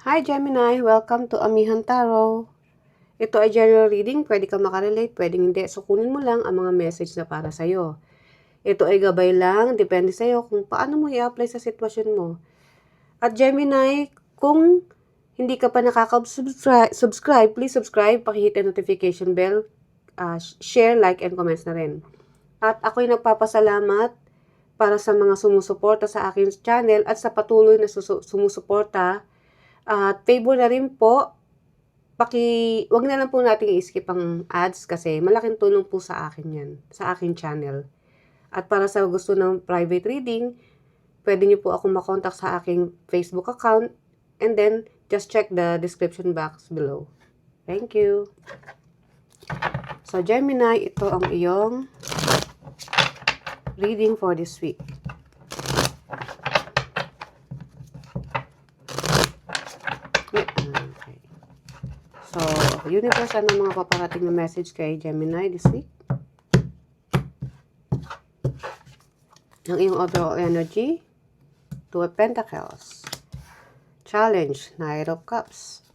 Hi Gemini! Welcome to Amihan Tarot. Ito ay general reading, pwede ka makarelate, pwede hindi. So kunin mo lang ang mga message na para sa'yo. Ito ay gabay lang, depende sa'yo kung paano mo i-apply sa sitwasyon mo. At Gemini, kung hindi ka pa nakaka-subscribe, please subscribe, pakihit ang notification bell, share, like, and comments na rin. At ako'y nagpapasalamat para sa mga sumusuporta sa aking channel at sa patuloy na sumusuporta. At favor na rin po, wag na lang po natin i-skip ang ads kasi malaking tulong po sa akin yan, sa aking channel. At para sa gusto ng private reading, pwede niyo po ako makontak sa aking Facebook account and then just check the description box below. Thank you. So Gemini, ito ang iyong reading for this week. Okay. So, universe, ano mga paparating na message kay Gemini this week? Ang iyong overall energy, Two of Pentacles. Challenge, Knight of Cups.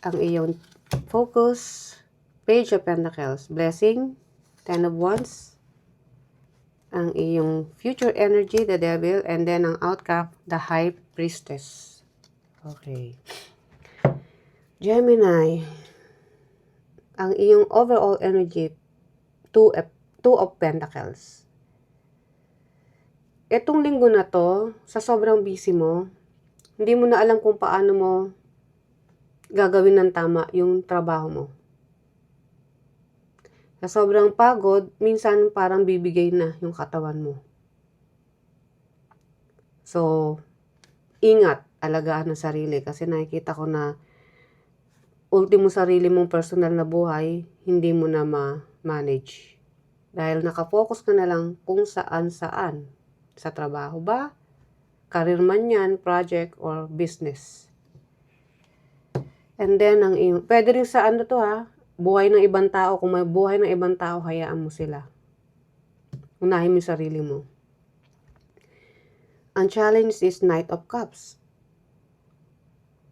Ang iyong focus, Page of Pentacles. Blessing, Ten of Wands. Ang iyong future energy, the Devil. And then ang outcome, the High Priestess. Okay. Gemini, ang iyong overall energy, Two of Pentacles. Etong linggo na to, sa sobrang busy mo, hindi mo na alam kung paano mo gagawin ng tama yung trabaho mo. Sa sobrang pagod, minsan parang bibigay na yung katawan mo. So, ingat, alagaan ang sarili kasi nakikita ko na ultimo sarili mong personal na buhay, hindi mo na ma-manage. Dahil nakafocus ka na lang kung saan-saan. Sa trabaho ba? Career man yan, project, or business. And then, pwede rin sa buhay ng ibang tao. Kung may buhay ng ibang tao, hayaan mo sila. Unahin mo yung sarili mo. Ang challenge is Knight of Cups.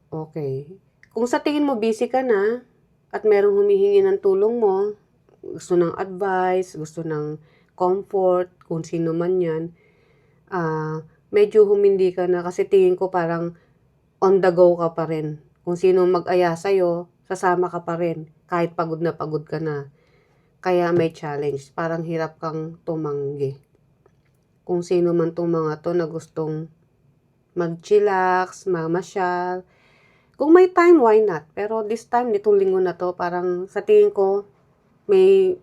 Okay. Kung sa tingin mo busy ka na, at merong humihingi ng tulong mo, gusto ng advice, gusto ng comfort, kung sino man yan, medyo humindi ka na kasi tingin ko parang on the go ka pa rin. Kung sino mag-aya sa'yo, sasama ka pa rin. Kahit pagod na pagod ka na. Kaya may challenge. Parang hirap kang tumanggi. Kung sino man itong mga to na gustong mag-chillax, mamasyal. Kung may time, why not? Pero this time, nitong linggo na to, parang sa tingin ko, may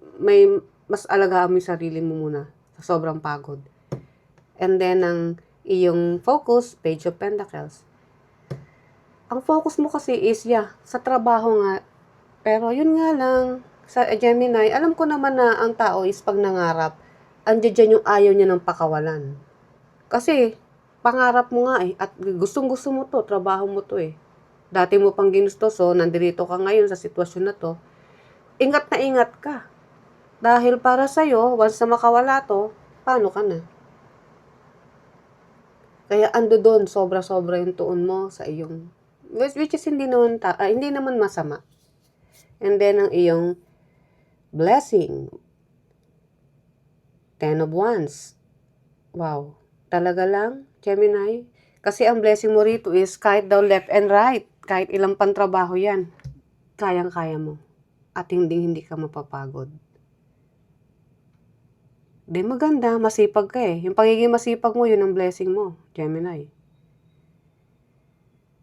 mas alagaan mo yung sarili mo muna sa sobrang pagod. And then, ang iyong focus, Page of Pentacles. Ang focus mo kasi is, sa trabaho nga. Pero yun nga lang, sa Gemini, alam ko naman na ang tao is pag nangarap, andyan dyan yung ayaw niya ng pakawalan. Kasi, pangarap mo nga at gustong-gusto mo to, trabaho mo to Dati mo pang ginusto, so nandirito ka ngayon sa sitwasyon na to. Ingat na ingat ka. Dahil para sa'yo, once na makawala to, paano ka na? Kaya ando doon, sobra-sobra yung tuon mo sa iyong, which is hindi naman masama. And then, ang iyong blessing, Ten of Wands. Wow. Talaga lang, Gemini? Kasi ang blessing mo rito is kahit daw left and right, kahit ilang pantrabaho yan, kayang-kaya mo. At hindi ka mapapagod. Di maganda, masipag ka Yung pagiging masipag mo, yun ang blessing mo, Gemini.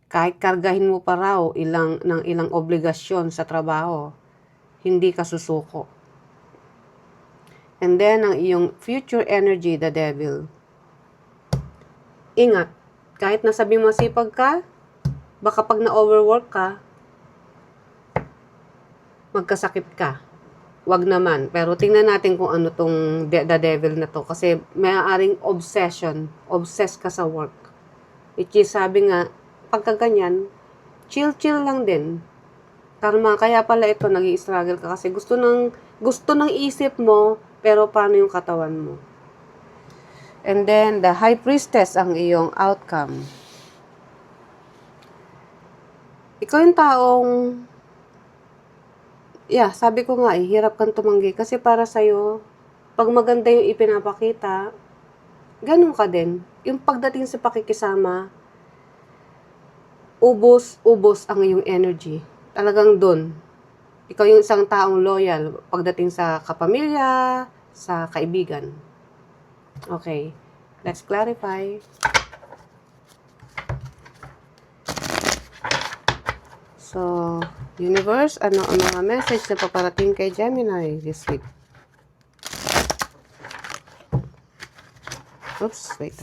Kahit kargahin mo pa raw ng ilang obligasyon sa trabaho, hindi ka susuko. And then, ang iyong future energy, the Devil. Ingat, kahit nasabi mo masipag ka, baka pag na-overwork ka, magkasakit ka. Wag naman. Pero tingnan natin kung ano tong the Devil na to. Kasi maaaring obsess ka sa work. Which is, sabi nga, pagka ganyan, chill lang din. Karma, kaya pala ito, nag-i-struggle ka kasi gusto ng isip mo, pero paano yung katawan mo? And then, the High Priestess ang iyong outcome. ikaw yung taong, sabi ko nga hirap kang tumanggi kasi para sa'yo, pag maganda yung ipinapakita, ganun ka din. Yung pagdating sa pakikisama, ubos ang iyong energy. Talagang dun. Ikaw yung isang taong loyal pagdating sa kapamilya, sa kaibigan. Okay, let's clarify. So, universe, ano ang mga message na paparating kay Gemini this week? Oops, wait.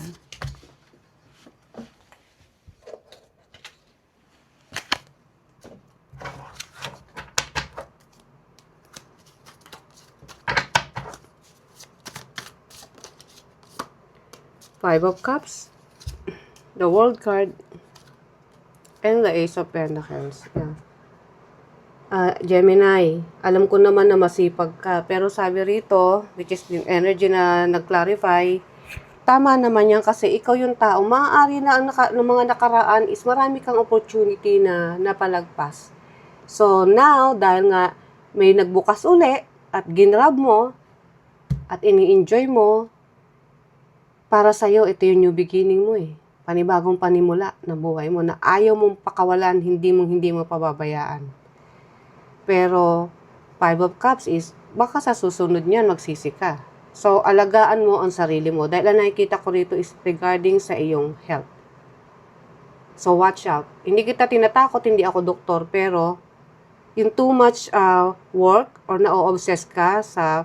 Five of Cups, the World card, and the Ace of Pentacles. Gemini, alam ko naman na masipag ka, pero sabi rito, which is yung energy na nag-clarify, tama naman yan kasi ikaw yung tao. Maaari na ang mga nakaraan is marami kang opportunity na napalagpas. So now, dahil nga may nagbukas uli at ginrab mo at ini-enjoy mo, para sa'yo, ito yung new beginning mo Panibagong panimula na buhay mo na ayaw mong pakawalan, hindi mo pababayaan. Pero, Five of Cups is, baka sa susunod niyan magsisi ka. So, alagaan mo ang sarili mo. Dahil ang nakikita ko rito is regarding sa iyong health. So, watch out. Hindi kita tinatakot, hindi ako doktor, pero yung too much work or na-obsess ka sa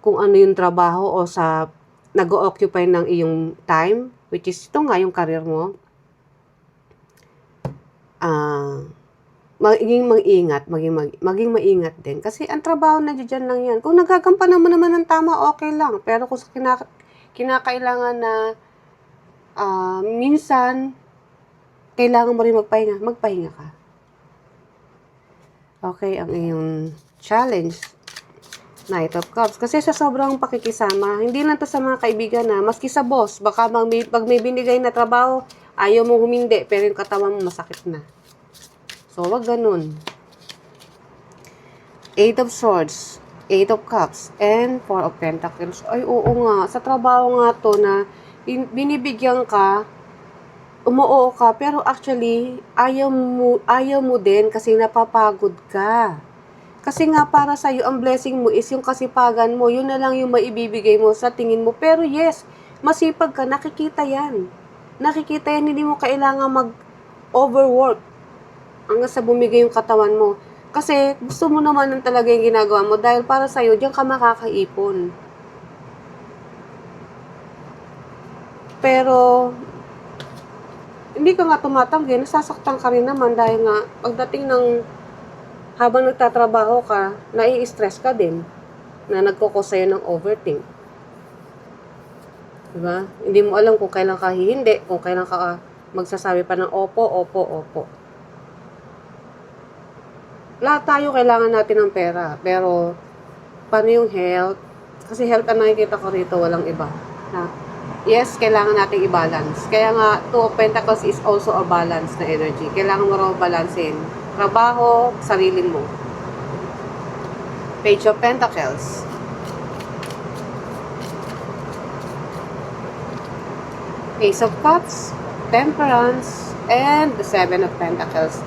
kung ano yung trabaho o sa nag-o-occupy ng iyong time, which is ito nga yung career mo, maging maingat din. Kasi ang trabaho na dyan lang yan. Kung nagagampanan mo naman ng tama, okay lang. Pero kung kinakailangan na minsan, kailangan mo rin magpahinga ka. Okay, ang iyong challenge, Knight of Cups. Kasi sa sobrang pakikisama, hindi lang to sa mga kaibigan na, maski sa boss, baka pag may binigay na trabaho, ayaw mo humindi, pero yung katawan mo masakit na. So, wag ganun. Eight of Swords, Eight of Cups, and Four of Pentacles. Ay, oo nga. Sa trabaho nga to na binibigyan ka, umuoo ka, pero actually, ayaw mo din kasi napapagod ka. Kasi nga para sa'yo, ang blessing mo is yung kasipagan mo. Yun na lang yung maibibigay mo sa tingin mo. Pero yes, masipag ka, nakikita yan. Nakikita yan, hindi mo kailangan mag-overwork hanggang sa bumigay yung katawan mo. Kasi gusto mo naman ng talaga yung ginagawa mo dahil para sa'yo, diyan ka makakaipon. Pero, hindi ka nga tumatanggi, nasasaktan ka rin naman dahil nga, pagdating ng habang nagtatrabaho ka, nai-stress ka din na nagkukos sa'yo ng overthink. Diba? Hindi mo alam kung kailan ka hihindi, kung kailan ka magsasabi pa ng opo, opo, opo. Lahat tayo kailangan natin ng pera, pero paano yung health? Kasi health ang nakikita ko rito, walang iba. Yes, kailangan nating i-balance. Kaya nga, Two of Pentacles is also a balance na energy. Kailangan mo raw balancein. Trabaho, sarili mo. Page of Pentacles. Ace of Cups, Temperance, and the Seven of Pentacles.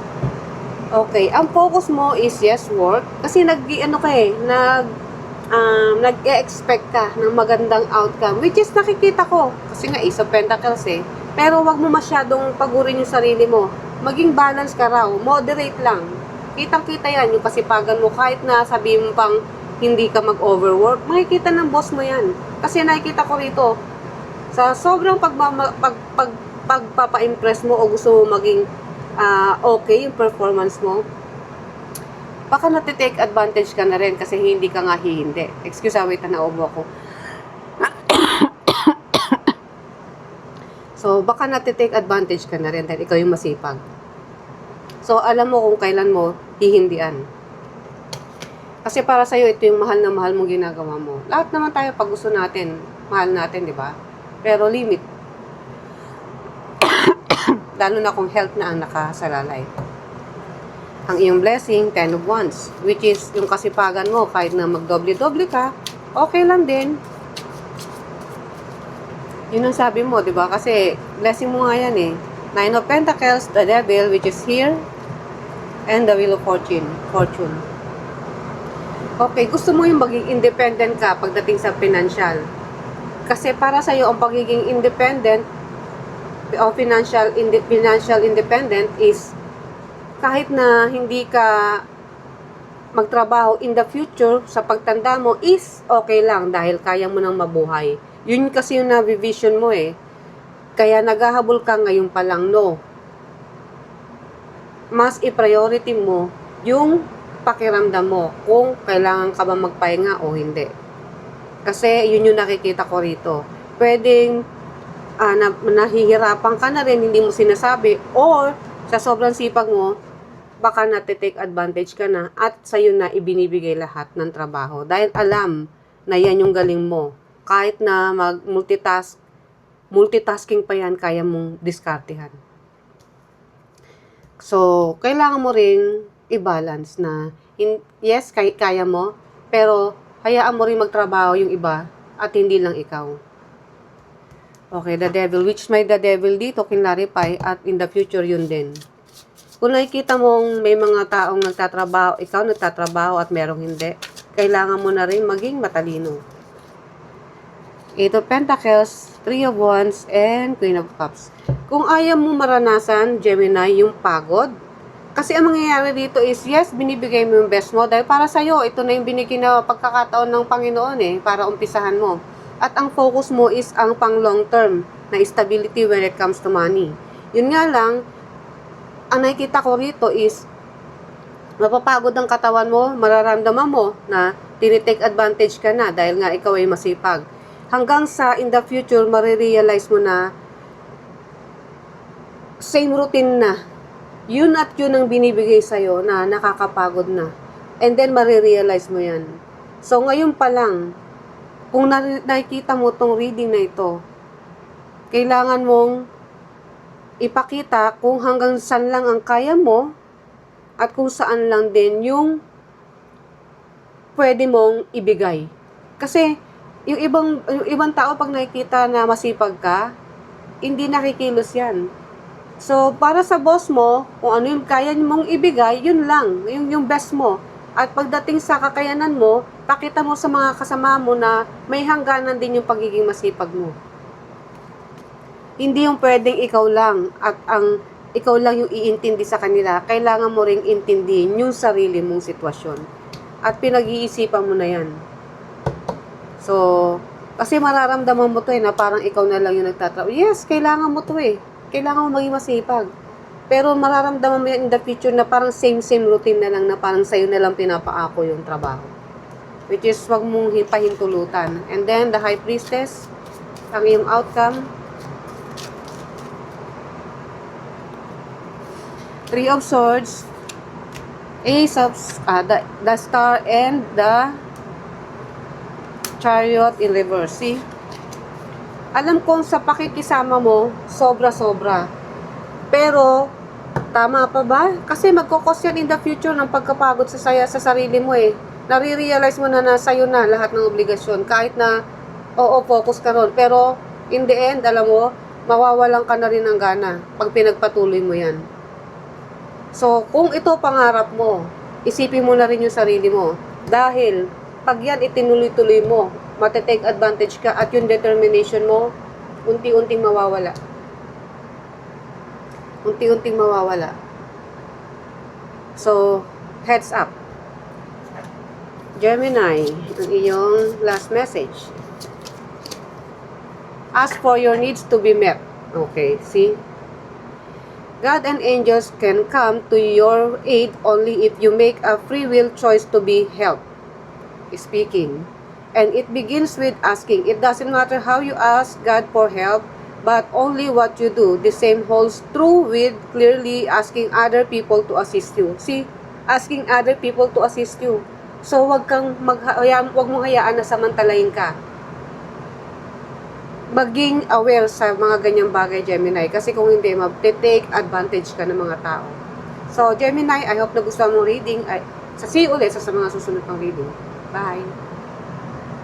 Okay, ang focus mo is yes, work. Kasi nag-expect ka ng magandang outcome. Which is nakikita ko. Kasi nga Ace of Pentacles Pero wag mo masyadong pagurin yung sarili mo. Maging balance ka raw, moderate lang. Kitang-kita yan, yung kasipagan mo, kahit na sabihin mo pang hindi ka mag-overwork, makikita ng boss mo yan. Kasi nakikita ko rito, sa sobrang pagpapa-impress mo o gusto mo maging okay yung performance mo, baka natitake advantage ka na rin kasi hindi ka nga hihindi. Excuse, wait na naubo ako. So, baka natitake advantage ka na rin dahil ikaw yung masipag. So, alam mo kung kailan mo hihindian. Kasi para sa'yo, ito yung mahal na mahal mong ginagawa mo. Lahat naman tayo pag gusto natin, mahal natin, di ba? Pero limit. lalo na kung health na ang nakasalalay. Ang iyong blessing, 10 of Wands, which is yung kasipagan mo, kahit na magdoble-doble ka, okay lang din. Yun ang sabi mo, di ba? Kasi blessing mo nga yan eh. 9 of Pentacles, the Devil, which is here, and the Wheel of Fortune. Okay, gusto mo yung maging independent ka pagdating sa financial. Kasi para sa'yo, ang pagiging independent o financial independent is kahit na hindi ka magtrabaho in the future, sa pagtanda mo is okay lang dahil kaya mo nang mabuhay. Yun kasi yung na-vision mo eh. Kaya naghahabol ka ngayon pa lang, no. Mas i-priority mo yung pakiramdam mo kung kailangan ka ba magpahinga o hindi. Kasi yun yung nakikita ko rito. Pwedeng nahihirapan ka na rin, hindi mo sinasabi, or sa sobrang sipag mo, baka natitake advantage ka na at sa'yo na ibinibigay lahat ng trabaho. Dahil alam na yan yung galing mo. Kahit na multitasking pa yan, kaya mong diskartehan. So, kailangan mo ring i-balance na, yes, kaya mo, pero hayaan mo rin magtrabaho yung iba at hindi lang ikaw. Okay, the Devil, which may the Devil dito, kinlarify, at in the future yun din. Kung nakikita mong may mga taong nagtatrabaho, ikaw nagtatrabaho at merong hindi, kailangan mo na rin maging matalino. 8 of Pentacles, 3 of Wands, and Queen of Cups. Kung ayaw mo maranasan, Gemini, yung pagod, kasi ang mangyayari dito is, yes, binibigay mo yung best mo, dahil para sa'yo, ito na yung binigay na pagkakataon ng Panginoon para umpisahan mo. At ang focus mo is ang pang long term na stability when it comes to money. Yun nga lang, ang nakikita ko rito is, mapapagod ang katawan mo, mararamdaman mo na tinitake advantage ka na dahil nga ikaw ay masipag. Hanggang sa in the future, marirealize mo na same routine na. Yun at yun ang binibigay sa'yo na nakakapagod na. And then, marirealize mo yan. So, ngayon pa lang, kung nakikita mo tong reading na ito, kailangan mong ipakita kung hanggang saan lang ang kaya mo at kung saan lang din yung pwede mong ibigay. Kasi, yung ibang tao pag nakikita na masipag ka, hindi nakikilos yan. So, para sa boss mo, kung ano yung kaya mong ibigay, yun lang, yung best mo. At pagdating sa kakayanan mo, pakita mo sa mga kasama mo na may hangganan din yung pagiging masipag mo. Hindi yung pwedeng ikaw lang at ikaw lang yung iintindi sa kanila. Kailangan mo ring intindihin yung sarili mong sitwasyon. At pinag-iisipan mo na yan. So, kasi mararamdaman mo to na parang ikaw na lang yung nagtatrabaho. Yes, kailangan mo to Kailangan mo maging masipag. Pero mararamdaman mo yan in the future na parang same routine na lang na parang sa'yo na lang pinapaako yung trabaho. Which is, wag mong pahintulutan. And then, the High Priestess, ang iyong outcome, 3 of Swords, Ace of, the Star, and the Chariot in reverse. See? Alam kong sa pakikisama mo, sobra-sobra. Pero, tama pa ba? Kasi magkukos yan in the future ng pagkapagod sa sarili mo Nare-realize mo na sa'yo na lahat ng obligasyon. Kahit na, oo, focus ka ron. Pero, in the end, alam mo, mawawalan ka na rin ng gana pag pinagpatuloy mo yan. So, kung ito pangarap mo, isipin mo na rin yung sarili mo. Dahil, pag yan itinuloy-tuloy mo, matitake advantage ka at yung determination mo, unti-unting mawawala. Unti-unting mawawala. So, heads up. Gemini, ang iyong last message. Ask for your needs to be met. Okay, see? God and angels can come to your aid only if you make a free will choice to be helped. Speaking. And it begins with asking. It doesn't matter how you ask God for help, but only what you do. The same holds true with clearly asking other people to assist you. See? Asking other people to assist you. So, wag mong hayaan na samantalahin ka. maging aware sa mga ganyang bagay, Gemini. Kasi kung hindi, mag-take advantage ka ng mga tao. So, Gemini, I hope na gusto mong reading. See you ulit sa mga susunod pang reading. Bye!